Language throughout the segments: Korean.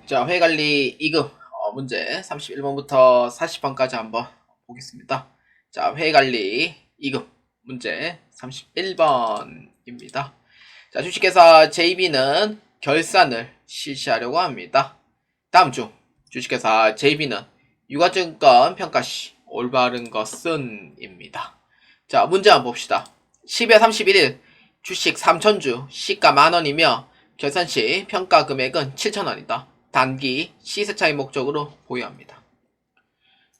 자, 회관리 2급 문제 31번부터 40번까지 한번 보겠습니다. 자, 회관리 2급 문제 31번입니다. 자, 주식회사 JB는 결산을 실시하려고 합니다. 다음 중 주식회사 JB는 유가증권 평가 시 올바른 것은 입니다. 자, 문제 한번 봅시다. 10월 31일 주식 3,000주 시가 만원이며 결산 시 평가 금액은 7,000원이다. 단기 시세차익 목적으로 보유합니다.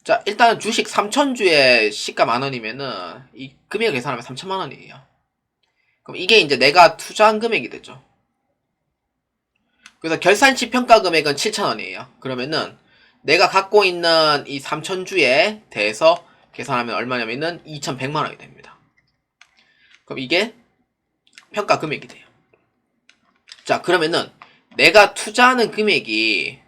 자, 일단 주식 3,000주에 시가 만원이면은 이 금액을 계산하면 3,000만원이에요. 그럼 이게 이제 내가 투자한 금액이 되죠. 그래서 결산시 평가 금액은 7,000원이에요. 그러면은 내가 갖고 있는 이 3,000주에 대해서 계산하면 얼마냐면은 2,100만원이 됩니다. 그럼 이게 평가 금액이 돼요. 자, 그러면은 내가 투자하는 금액이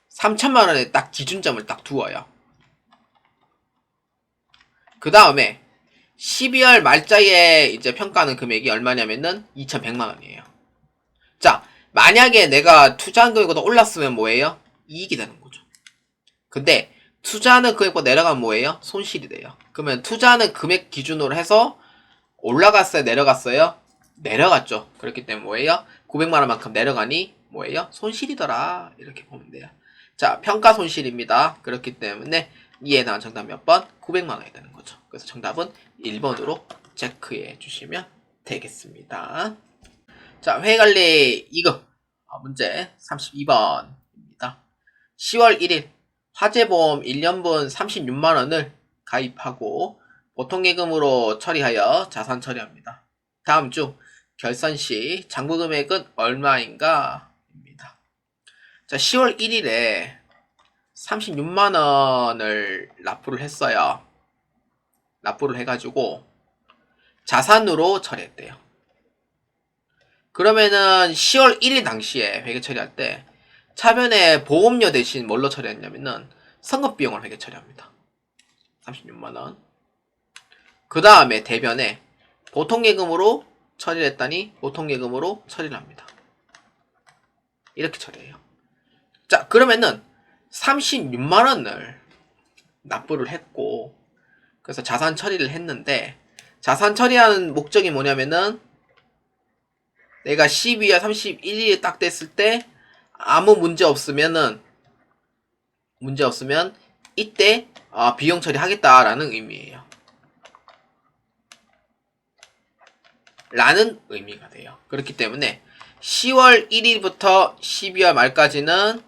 3,000만원에 딱 기준점을 딱 두어요. 그 다음에 12월 말자에 이제 평가하는 금액이 얼마냐면은 2,100만원이에요. 자, 만약에 내가 투자한 금액보다 올랐으면 뭐예요? 이익이 되는 거죠. 근데 투자하는 금액보다 내려가면 뭐예요? 손실이 돼요. 그러면 투자하는 금액 기준으로 해서 올라갔어요? 내려갔어요? 내려갔죠. 그렇기 때문에 뭐예요? 900만원만큼 내려가니 뭐예요? 손실이더라. 이렇게 보면 돼요. 자, 평가 손실입니다. 그렇기 때문에 이에 대한 정답 몇 번? 900만원이 되는 거죠. 그래서 정답은 1번으로 체크해 주시면 되겠습니다. 자, 회관리 2급 문제 32번입니다. 10월 1일 화재보험 1년분 36만원을 가입하고 보통예금으로 처리하여 자산 처리합니다. 다음 중 결산 시 장부 금액은 얼마인가? 입니다. 자, 10월 1일에 36만원을 납부를 했어요. 납부를 해가지고 자산으로 처리했대요. 그러면은 10월 1일 당시에 회계 처리할 때 차변에 보험료 대신 뭘로 처리했냐면은 선급비용을 회계 처리합니다. 36만원. 그 다음에 대변에 보통예금으로 처리를 했다니 보통예금으로 처리를 합니다. 이렇게 처리해요. 자, 그러면은 36만원을 납부를 했고 그래서 자산 처리를 했는데 자산 처리하는 목적이 뭐냐면은 내가 12월 31일이 딱 됐을 때 아무 문제 없으면 이때 비용 처리하겠다라는 의미예요. 라는 의미가 돼요. 그렇기 때문에 10월 1일부터 12월 말까지는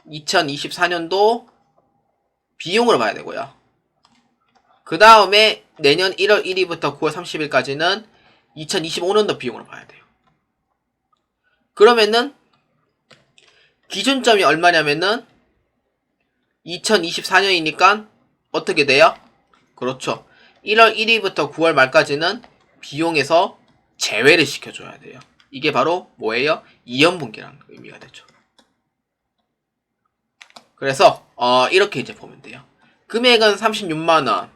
2024년도 비용으로 봐야 되고요. 그 다음에 내년 1월 1일부터 9월 30일까지는 2025년도 비용으로 봐야 돼요. 그러면은 기준점이 얼마냐면은 2024년이니까 어떻게 돼요? 그렇죠. 1월 1일부터 9월 말까지는 비용에서 제외를 시켜줘야 돼요. 이게 바로 뭐예요? 이연분기라는 의미가 되죠. 그래서 이렇게 이제 보면 돼요. 금액은 36만원.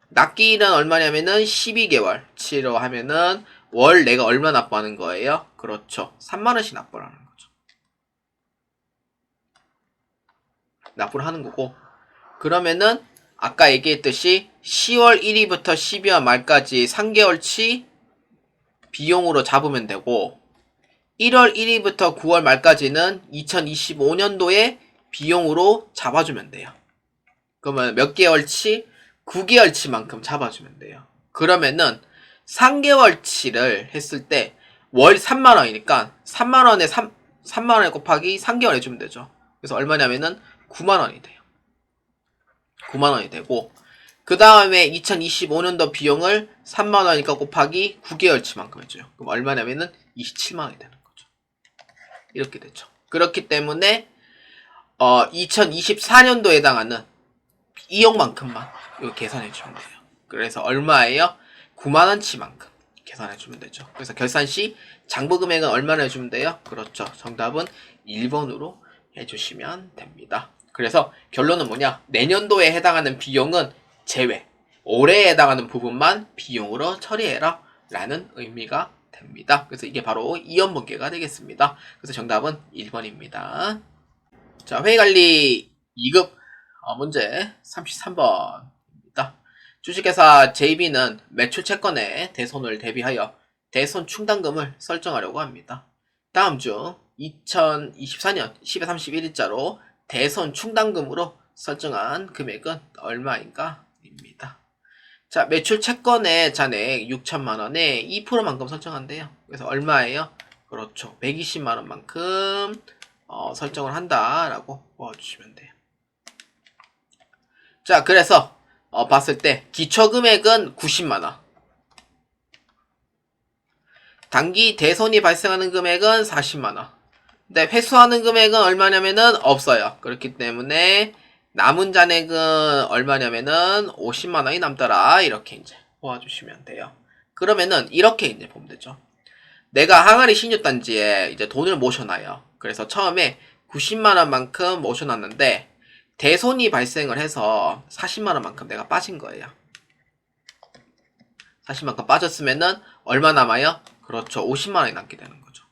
납기일은 얼마냐면은 12개월치로 하면은 월 내가 얼마 납부하는 거예요? 그렇죠. 3만원씩 납부를 하는 거죠. 납부를 하는 거고 그러면은 아까 얘기했듯이 10월 1일부터 12월 말까지 3개월치 비용으로 잡으면 되고 1월 1일부터 9월 말까지는 2025년도에 비용으로 잡아주면 돼요. 그러면 몇 개월치? 9개월치만큼 잡아주면 돼요. 그러면은 3개월치를 했을 때 월 3만원이니까 3만원에 3만원에 곱하기 3개월 해주면 되죠. 그래서 얼마냐면은 9만원이 돼요. 9만원이 되고 그 다음에 2025년도 비용을 3만원이니까 곱하기 9개월치만큼 해줘요. 그럼 얼마냐면은 27만원이 되는 거죠. 이렇게 되죠. 그렇기 때문에 2024년도에 해당하는 이용만큼만 이거 계산해주면 돼요. 그래서 얼마예요? 9만원치만큼 계산해주면 되죠. 그래서 결산시 장부 금액은 얼마나 해주면 돼요? 그렇죠. 정답은 1번으로 해주시면 됩니다. 그래서 결론은 뭐냐? 내년도에 해당하는 비용은 제외, 올해에 해당하는 부분만 비용으로 처리해라 라는 의미가 됩니다. 그래서 이게 바로 이연번개가 되겠습니다. 그래서 정답은 1번입니다. 자, 회의관리 2급 문제 33번입니다. 주식회사 JB는 매출 채권의 대손을 대비하여 대손 충당금을 설정하려고 합니다. 다음 중 2024년 10월 31일자로 대손 충당금으로 설정한 금액은 얼마인가? 입니다. 자, 매출 채권의 잔액 6천만원에 2%만큼 설정한대요. 그래서 얼마예요? 그렇죠. 120만원만큼 설정을 한다라고 보아주시면 돼요. 자, 그래서 봤을 때 기초금액은 90만원, 단기 대손이 발생하는 금액은 40만원, 근데 회수하는 금액은 얼마냐면은 없어요. 그렇기 때문에 남은 잔액은 얼마냐면은 50만원이 남더라. 이렇게 이제 보아주시면 돼요. 그러면은 이렇게 이제 보면 되죠. 내가 항아리 신유단지에 이제 돈을 모셔놔요. 그래서 처음에 90만원만큼 모셔놨는데 대손이 발생을 해서 40만원만큼 내가 빠진 거예요. 40만큼 빠졌으면은 얼마 남아요? 그렇죠. 50만원이 남게 되는 거죠.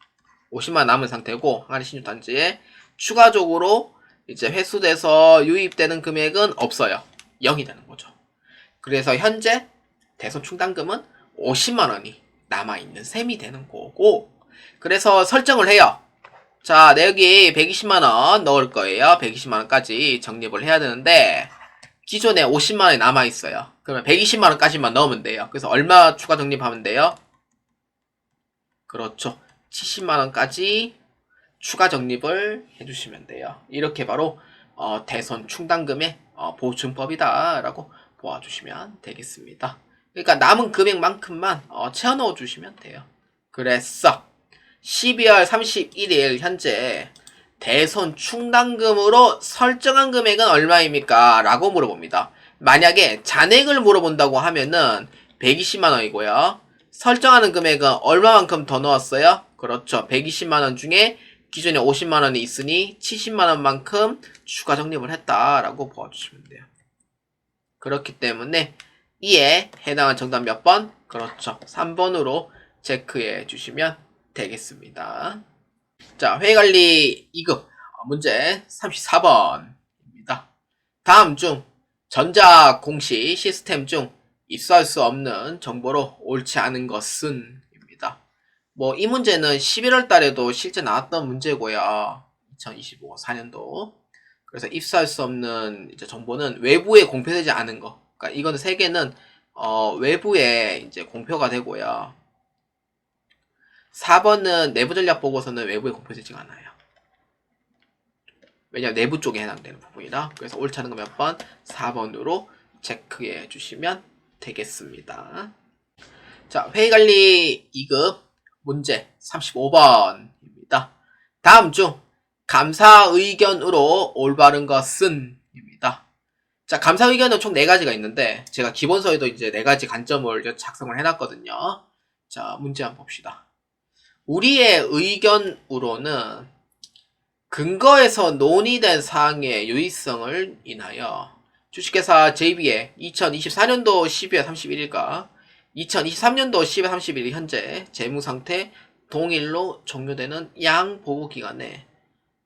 50만원 남은 상태고 항아리 신유단지에 추가적으로 이제 회수돼서 유입되는 금액은 없어요. 0이 되는 거죠. 그래서 현재 대손 충당금은 50만원이 남아있는 셈이 되는 거고, 그래서 설정을 해요. 자, 내 여기 120만원 넣을 거예요. 120만원까지 적립을 해야 되는데 기존에 50만원이 남아있어요. 그러면 120만원까지만 넣으면 돼요. 그래서 얼마 추가 적립하면 돼요? 그렇죠. 70만원까지 추가 적립을 해주시면 돼요. 이렇게 바로 대손 충당금의 보증법이다 라고 보아주시면 되겠습니다. 그러니까 남은 금액만큼만 채워넣어 주시면 돼요. 그래서 12월 31일 현재 대손 충당금으로 설정한 금액은 얼마입니까? 라고 물어봅니다. 만약에 잔액을 물어본다고 하면은 120만원이고요. 설정하는 금액은 얼마만큼 더 넣었어요? 그렇죠. 120만원 중에 기존에 50만원이 있으니 70만원만큼 추가 적립을 했다라고 보아주시면 돼요. 그렇기 때문에 이에 해당한 정답 몇 번? 그렇죠. 3번으로 체크해 주시면 되겠습니다. 자, 회의관리 2급 문제 34번입니다. 다음 중 전자공시 시스템 중 입수할 수 없는 정보로 옳지 않은 것은? 입니다. 뭐 이 문제는 11월 달에도 실제 나왔던 문제고요. 2025 4년도. 그래서 입수할 수 없는 이제 정보는 외부에 공표되지 않은 거. 그러니까 이거는 세 개는 외부에 이제 공표가 되고요. 4번은 내부 전략 보고서는 외부에 공표되지 않아요. 왜냐면 내부 쪽에 해당되는 부분이라. 그래서 옳지 않은 거 몇 번? 4번으로 체크해 주시면 되겠습니다. 자, 회의관리 2급 문제 35번입니다. 다음 중 감사 의견으로 올바른 것은? 입니다. 자, 감사 의견은 총 4가지가 있는데 제가 기본서에도 이제 4가지 관점을 작성을 해놨거든요. 자, 문제 한번 봅시다. 우리의 의견으로는 근거에서 논의된 사항의 유의성을 인하여 주식회사 JB의 2024년도 12월 31일과 2023년도 10월 31일 현재 재무상태 동일로 종료되는 양보기간에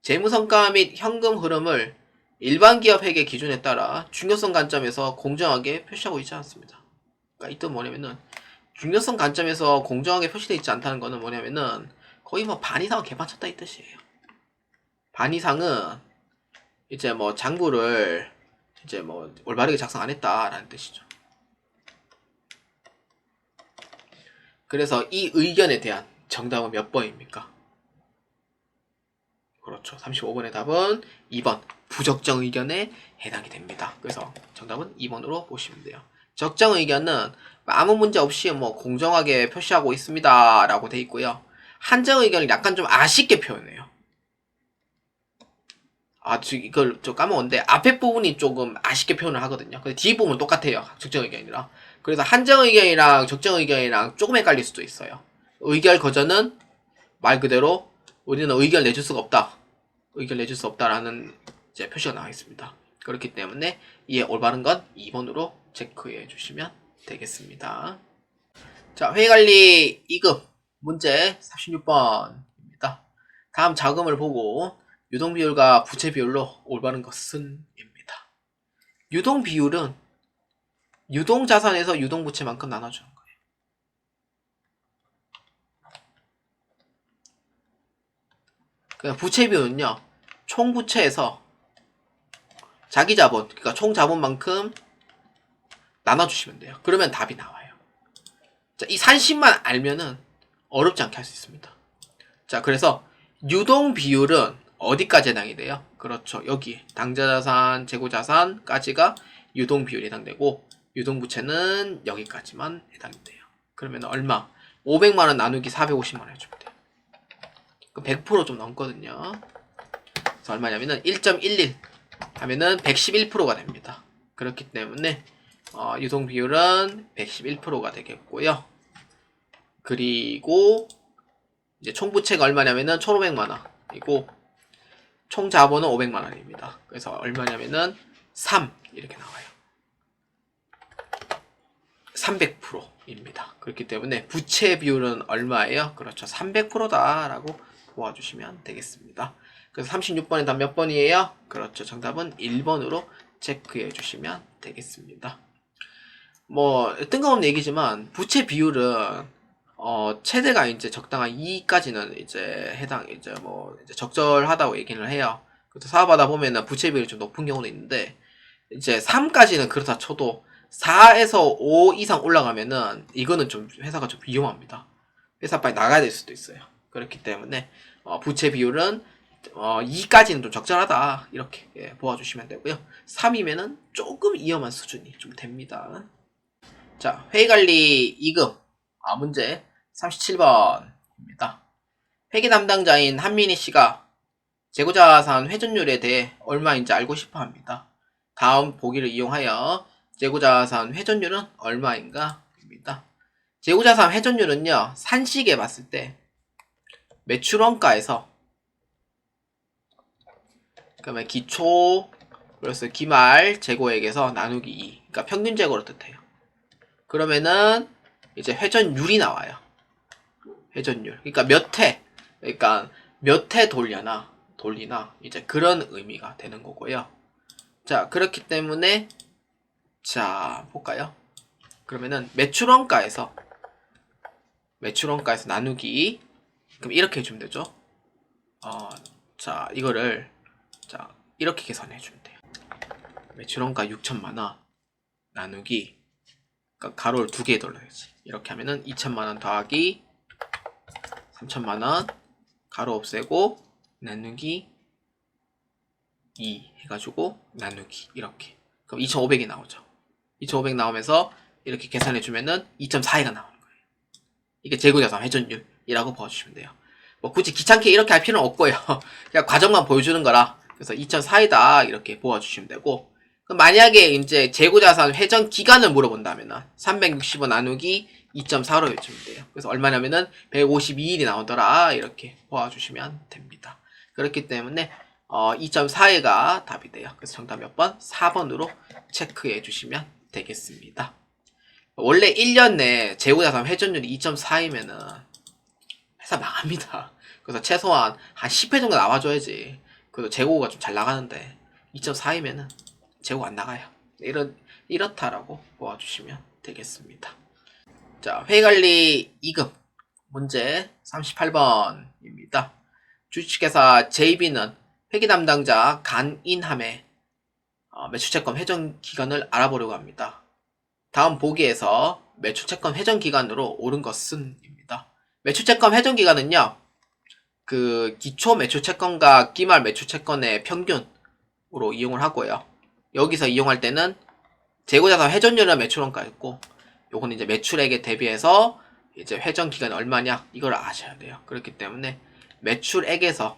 재무성과 및 현금 흐름을 일반 기업 회계 기준에 따라 중요성 관점에서 공정하게 표시하고 있지 않습니다. 그러니까 이 뜻은 뭐냐면은 중요성 관점에서 공정하게 표시되어 있지 않다는 거는 뭐냐면은 거의 뭐 반 이상은 개판쳤다 이 뜻이에요. 반 이상은 이제 뭐 장부를 이제 뭐 올바르게 작성 안 했다라는 뜻이죠. 그래서 이 의견에 대한 정답은 몇 번입니까? 그렇죠. 35번의 답은 2번 부적정 의견에 해당이 됩니다. 그래서 정답은 2번으로 보시면 돼요. 적정 의견은 아무 문제 없이 뭐 공정하게 표시하고 있습니다 라고 돼 있고요. 한정 의견을 약간 좀 아쉽게 표현해요. 이걸 좀 까먹었는데 앞에 부분이 조금 아쉽게 표현을 하거든요. 근데 뒤 부분은 똑같아요. 적정 의견이랑. 그래서 한정 의견이랑 적정 의견이랑 조금 헷갈릴 수도 있어요. 의결 거절은 말 그대로 우리는 의견 내줄 수가 없다. 의견 내줄 수 없다라는 이제 표시가 나와 있습니다. 그렇기 때문에 이에 올바른 건 2번으로 체크해 주시면 되겠습니다. 자, 회의관리 2급 문제 36번입니다. 다음 자금을 보고 유동 비율과 부채 비율로 올바른 것은 입니다. 유동 비율은 유동 자산에서 유동 부채만큼 나눠주는 거예요. 그냥 부채 비율은요, 총 부채에서 자기 자본, 그러니까 총 자본만큼 나눠주시면 돼요. 그러면 답이 나와요. 자, 이 산식만 알면은 어렵지 않게 할 수 있습니다. 자, 그래서 유동 비율은 어디까지 해당이 돼요? 그렇죠. 여기 당좌자산, 재고자산까지가 유동 비율이 해당되고 유동부채는 여기까지만 해당이 돼요. 그러면 얼마? 500만원 나누기 450만원 해주면 돼요. 그럼 100%좀 넘거든요. 그래서 얼마냐면은 1.11 하면은 111%가 됩니다. 그렇기 때문에 유동 비율은 111%가 되겠고요. 그리고 이제 총 부채가 얼마냐면은 1,500만원이고 총 자본은 500만원입니다. 그래서 얼마냐면은 3 이렇게 나와요. 300%입니다. 그렇기 때문에 부채 비율은 얼마예요? 그렇죠. 300%다 라고 보아주시면 되겠습니다. 그래서 36번에 답 몇 번이에요? 그렇죠. 정답은 1번으로 체크해 주시면 되겠습니다. 뭐 뜬금없는 얘기지만 부채 비율은 최대가 이제 적당한 2까지는 이제 이제 적절하다고 얘기를 해요. 그래서 사업하다 보면은 부채 비율이 좀 높은 경우도 있는데, 이제 3까지는 그렇다 쳐도 4에서 5 이상 올라가면은 이거는 좀 회사가 좀 위험합니다. 회사 빨리 나가야 될 수도 있어요. 그렇기 때문에 부채 비율은 2까지는 좀 적절하다 이렇게 보아주시면 되고요. 3이면은 조금 위험한 수준이 좀 됩니다. 자, 회의관리 2급 문제 37번입니다. 회계 담당자인 한민희 씨가 재고자산 회전율에 대해 얼마인지 알고 싶어 합니다. 다음 보기를 이용하여 재고자산 회전율은 얼마인가 입니다. 재고자산 회전율은요, 산식에 봤을 때 매출원가에서, 그러면 기초 플러스 기말 재고액에서 나누기 2, 그러니까 평균 재고를 뜻해요. 그러면은 이제 회전율이 나와요. 회전율. 그러니까 몇 회 돌리나 이제 그런 의미가 되는 거고요. 자, 그렇기 때문에 자, 볼까요? 그러면은 매출원가에서 나누기, 그럼 이렇게 해주면 되죠. 자, 이거를 자, 이렇게 계산해 주면 돼요. 매출원가 6천만원 나누기, 그러니까 가로를 2개 돌려야지. 이렇게 하면은 2천만원 더하기 3천만원 가로 없애고 나누기 2 해가지고 나누기 이렇게. 그럼 2,500이 나오죠. 2,500 나오면서 이렇게 계산해 주면은 2.42가 나오는 거예요. 이게 재고자산 회전율이라고 봐주시면 돼요. 뭐 굳이 귀찮게 이렇게 할 필요는 없고요. 그냥 과정만 보여주는 거라. 그래서 2.42다 이렇게 보아주시면 되고, 그럼 만약에 이제 재고자산 회전 기간을 물어본다면은 365 나누기 2.4로 해주면 돼요. 그래서 얼마냐면은 152일이 나오더라 이렇게 보아주시면 됩니다. 그렇기 때문에 2.42가 답이 돼요. 그래서 정답 몇 번? 4번으로 체크해 주시면 되겠습니다. 원래 1년 내 재고자산 회전율이 2.4이면은 회사 망합니다. 그래서 최소한 한 10회 정도 나와줘야지. 그래도 재고가 좀 잘 나가는데 2.4이면은 재고 안 나가요. 이렇다라고 보아주시면 되겠습니다. 자, 회의관리 2급 문제 38번입니다. 주식회사 JB는 회계 담당자 간인함에 매출채권 회전 기간을 알아보려고 합니다. 다음 보기에서 매출채권 회전 기간으로 옳은 것은 입니다. 매출채권 회전 기간은요, 그 기초 매출채권과 기말 매출채권의 평균으로 이용을 하고요. 여기서 이용할 때는 재고자산 회전율은 매출원가였고, 요거는 이제 매출액에 대비해서 이제 회전 기간이 얼마냐 이걸 아셔야 돼요. 그렇기 때문에 매출액에서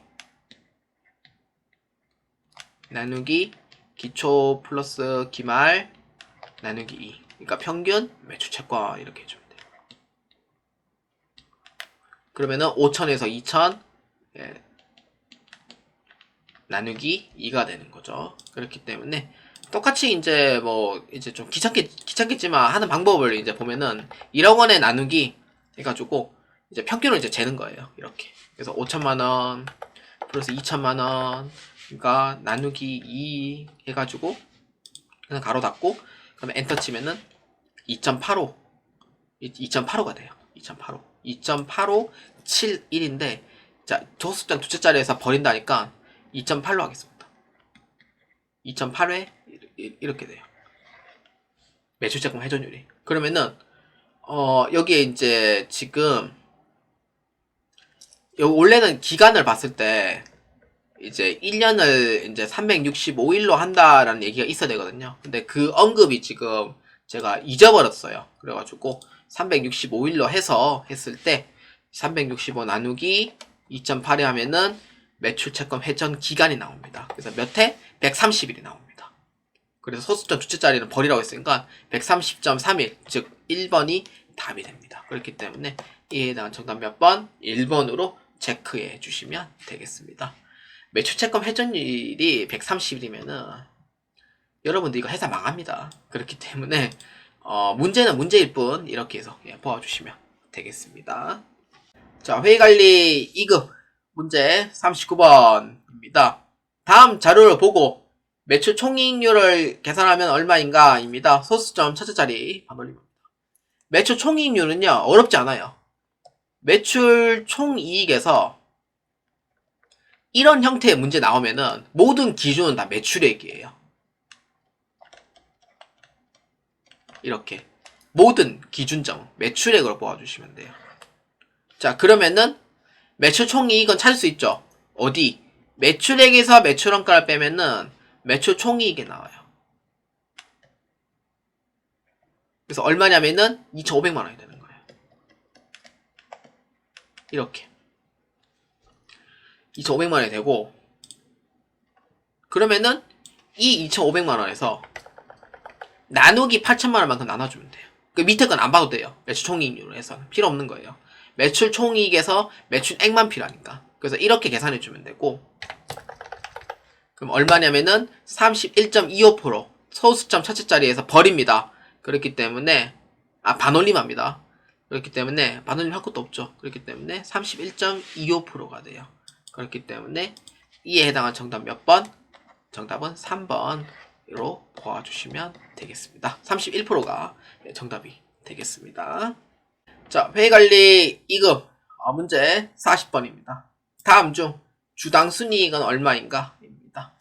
나누기 기초 플러스 기말 나누기 2, 그러니까 평균 매출채권 이렇게 해주면 돼요. 그러면은 5천에서 2천 나누기 2가 되는 거죠. 그렇기 때문에 똑같이 이제 뭐 이제 좀 귀찮겠지만 하는 방법을 이제 보면은 1억 원에 나누기 해가지고 이제 평균을 이제 재는 거예요. 이렇게. 그래서 5천만원 플러스 2천만원, 그러니까 나누기 2 해가지고, 그냥 가로 닫고, 그러면 엔터 치면은 2.85, 2.85가 돼요. 2.85. 2.8571인데, 자, 소수점 두째 자리에서 버린다니까 2.8로 하겠습니다. 2.8회 이렇게 돼요. 매출자금 회전율이. 그러면은 여기에 이제 지금 원래는 기간을 봤을 때 이제 1년을 이제 365일로 한다라는 얘기가 있어야 되거든요. 근데 그 언급이 지금 제가 잊어버렸어요. 그래가지고 365일로 해서 했을 때 365 나누기 2.8에 하면은 매출 채권 회전 기간이 나옵니다. 그래서 몇 회? 130일이 나옵니다. 그래서 소수점 두째 자리는 버리라고 했으니까 130.31, 즉 1번이 답이 됩니다. 그렇기 때문에 이에 대한 정답 몇 번? 1번으로 체크해 주시면 되겠습니다. 매출 채권 회전율이 130일이면은 여러분들 이거 회사 망합니다. 그렇기 때문에 문제는 문제일 뿐 이렇게 해서 보아주시면 되겠습니다. 자, 회의관리 2급 문제 39번입니다. 다음 자료를 보고 매출 총이익률을 계산하면 얼마인가 입니다. 소수점 첫째 자리 반올림입니다. 매출 총이익률은요 어렵지 않아요. 매출 총이익에서 이런 형태의 문제 나오면은 모든 기준은 다 매출액이에요. 이렇게 모든 기준점 매출액으로 보아주시면 돼요. 자, 그러면은 매출 총이익은 찾을 수 있죠. 어디? 매출액에서 매출원가를 빼면은 매출 총이익이 나와요. 그래서 얼마냐면은 2,500만원이 되는 거예요. 이렇게 2,500만원이 되고, 그러면은 이 2,500만원에서 나누기 8천만원만큼 나눠주면 돼요. 그 밑에 건 안 봐도 돼요. 매출 총이익률로 해서는 필요 없는 거예요. 매출 총이익에서 매출액만 필요하니까. 그래서 이렇게 계산해주면 되고, 그럼 얼마냐면은 31.25% 소수점 첫째 자리에서 버립니다. 그렇기 때문에 반올림합니다. 그렇기 때문에 반올림 할 것도 없죠. 그렇기 때문에 31.25%가 돼요. 그렇기 때문에 이에 해당한 정답 몇 번? 정답은 3번으로 보아주시면 되겠습니다. 31%가 정답이 되겠습니다. 자, 회의관리 2급 문제 40번입니다. 다음 중 주당 순이익은 얼마인가? 입니다.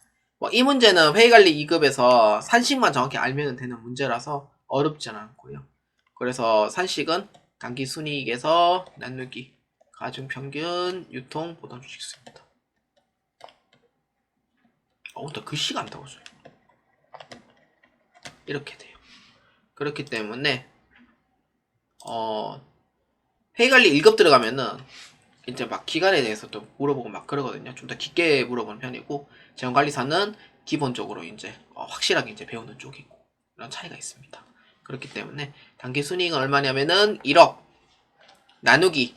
이 문제는 회의관리 2급에서 산식만 정확히 알면 되는 문제라서 어렵지는 않고요. 그래서 산식은 단기 순이익에서 나누기 가중평균 유통 보통 주식수입니다. 나 글씨가 안 나오죠. 이렇게 돼요. 그렇기 때문에 회의관리 1급 들어가면은 이제 막 기간에 대해서 또 물어보고 막 그러거든요. 좀 더 깊게 물어보는 편이고, 재원관리사는 기본적으로 이제 확실하게 이제 배우는 쪽이고, 이런 차이가 있습니다. 그렇기 때문에 단기 순이익은 얼마냐면은 1억 나누기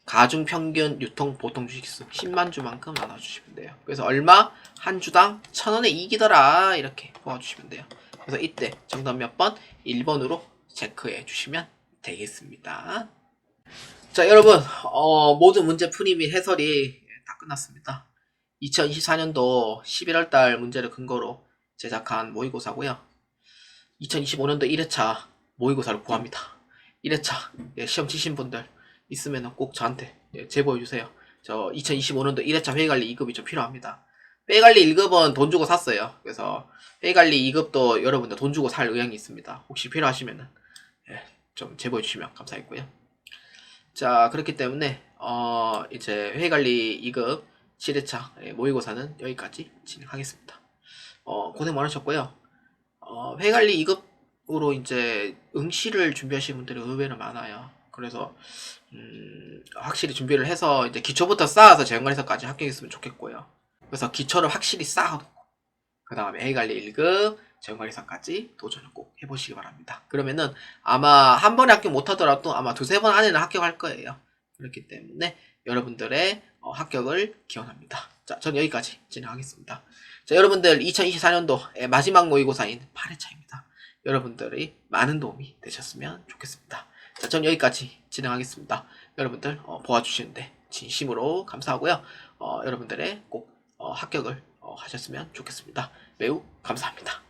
가중평균 유통 보통 주식수 10만 주만큼 나눠주시면 돼요. 그래서 얼마? 한 주당 1,000원의 이익이더라, 이렇게 보아주시면 돼요. 그래서 이때 정답 몇 번? 1번으로 체크해 주시면 되겠습니다. 자, 여러분 모든 문제 풀이 및 해설이 다 끝났습니다. 2024년도 11월달 문제를 근거로 제작한 모의고사고요. 2025년도 1회차 모의고사를 구합니다. 1회차 시험 치신 분들 있으면 꼭 저한테 제보해주세요. 저 2025년도 1회차 회의관리 2급이 좀 필요합니다. 회의관리 1급은 돈 주고 샀어요. 그래서 회의관리 2급도 여러분들 돈 주고 살 의향이 있습니다. 혹시 필요하시면 좀 제보해주시면 감사하겠고요. 자, 그렇기 때문에 이제 회의관리 2급 7회차 모의고사는 여기까지 진행하겠습니다. 고생 많으셨고요. 회의관리 2급으로 이제 응시를 준비하시는 분들이 의외로 많아요. 그래서 확실히 준비를 해서 이제 기초부터 쌓아서 재원관리사까지 합격했으면 좋겠고요. 그래서 기초를 확실히 쌓아놓고 그 다음에 회의관리 1급 재원관리사까지 도전을 꼭 해보시기 바랍니다. 그러면은 아마 한 번에 합격 못하더라도 아마 두세 번 안에는 합격할 거예요. 그렇기 때문에 여러분들의 합격을 기원합니다. 자, 전 여기까지 진행하겠습니다. 자, 여러분들 2024년도 마지막 모의고사인 8회차입니다. 여러분들이 많은 도움이 되셨으면 좋겠습니다. 자, 전 여기까지 진행하겠습니다. 여러분들 보아주시는데 진심으로 감사하고요. 여러분들의 꼭 합격을 하셨으면 좋겠습니다. 매우 감사합니다.